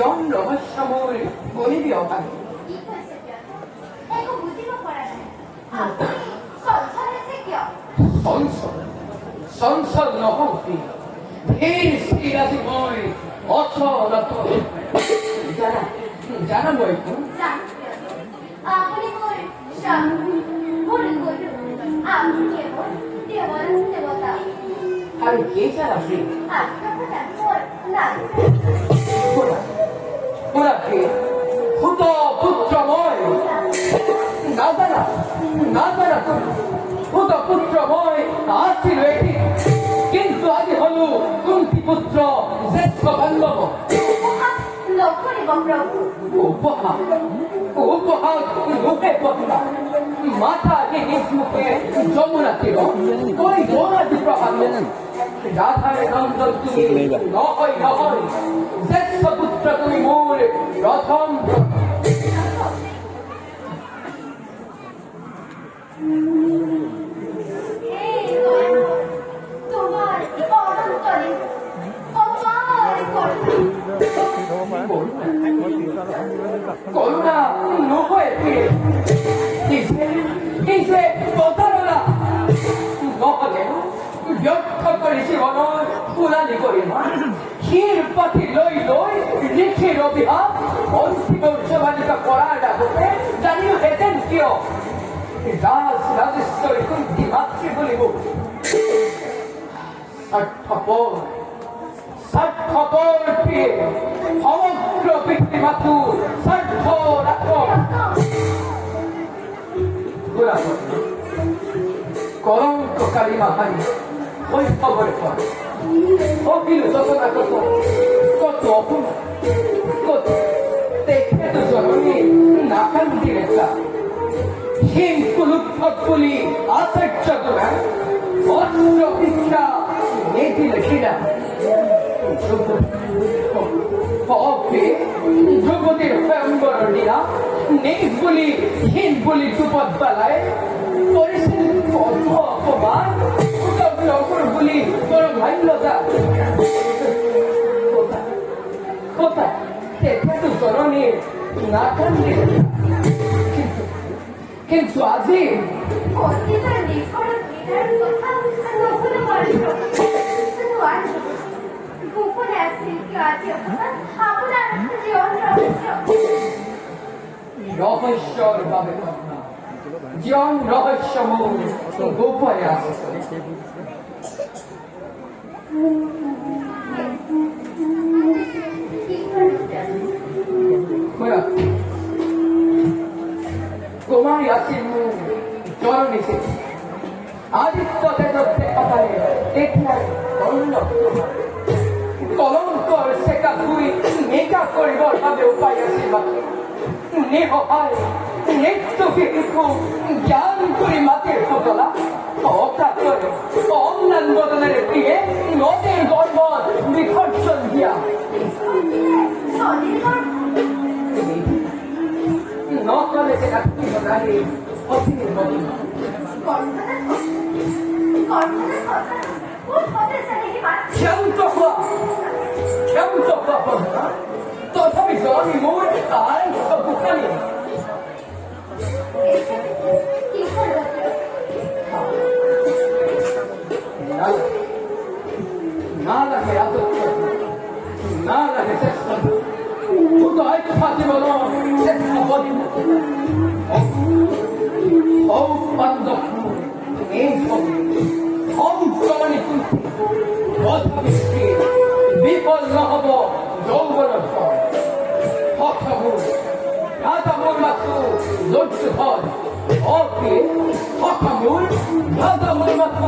জীবন রহস্যময় বলিবি অকাল সংসদ নহতি ধীর শ্রীরাজিময় অচল জানা জানাবো একটু আমি কে ছাড়া ওরা কে ভূত পুত্রময় না জানা ভূত পুত্রময় আসছিল এটি কিন্তু আজ হল কুন্তি পুত্র শ্রেষ্ঠ বান্ধব উপহার মুখে পড়া মাথা নিজ মুখে যমুনা ছিল ওই যমুনাটি প্রভাব রাধারে নন্দন তুমি নহয় শ্রেষ্ঠ পুত্র তুমি মোর প্রথম করুণা নয় কিসে প্রতারণা নহলে ব্যর্থ করেছি অনয় পুরানি করি না ক্ষীর পাতি লই লিখির অভিহার অন্তিম উৎসবালিকা করার ডাকতে জানিও হেতেন কিয় রাজেশ্বরী কুন্তি মাতৃ বলিব স্বার্থপর প্রিয়ে সমগ্র পৃথিবী মাতু স্বার্থ রাখ কলঙ্ককারী মাহারি ওই খবরে পড়ে অখিল যত না কত অপমান কত দেখে তো জননী নাকান্তি রেখা হীন কুলুৎপদ বলি আচার্য তোরা অস্ত্র শিক্ষা নীতি লেখিনা যুবতীর স্বয়ম্বরণীরা নেই বলি হীন বলি দুপদ বেলায় করেছেন অপমান অপর বলি বড় ভাইলতা কোথায় দেখে তো জননীর না কান্দে কিন্তু আজি রহস্যর ভাবে জীবন রহস্যময় গোপনে আছে কুমারী আছে জল নিচে আদিত্য দেবতে পাতালে দেখলাম কলঙ্কর সেটা দুই মেকা করিবার ভাবে উপায় আছে নেহ হয় নেত্রকে দেখো জ্ঞান করে মাতের ফতলা অকাত করে অম্লান বদনের প্রিয়ে নদের গর্ব বিকর্ষণ দিয়া নকলে সেটা তুমি নারী অধীনের বদল ক্ষমত হওয়া তথাপি জমি মোট আর বুখানি না লাগে না লাগে চেষ্টা শুধু হয়তো ফাঁকি বলো চেষ্টা বলি বান্ধব এই ছবি অঙ্কমানি বিফল নহব যৌবন রাধামূল মাত্র ধৈর্য ধর অকে হঠামূল রাধামূল মাত্র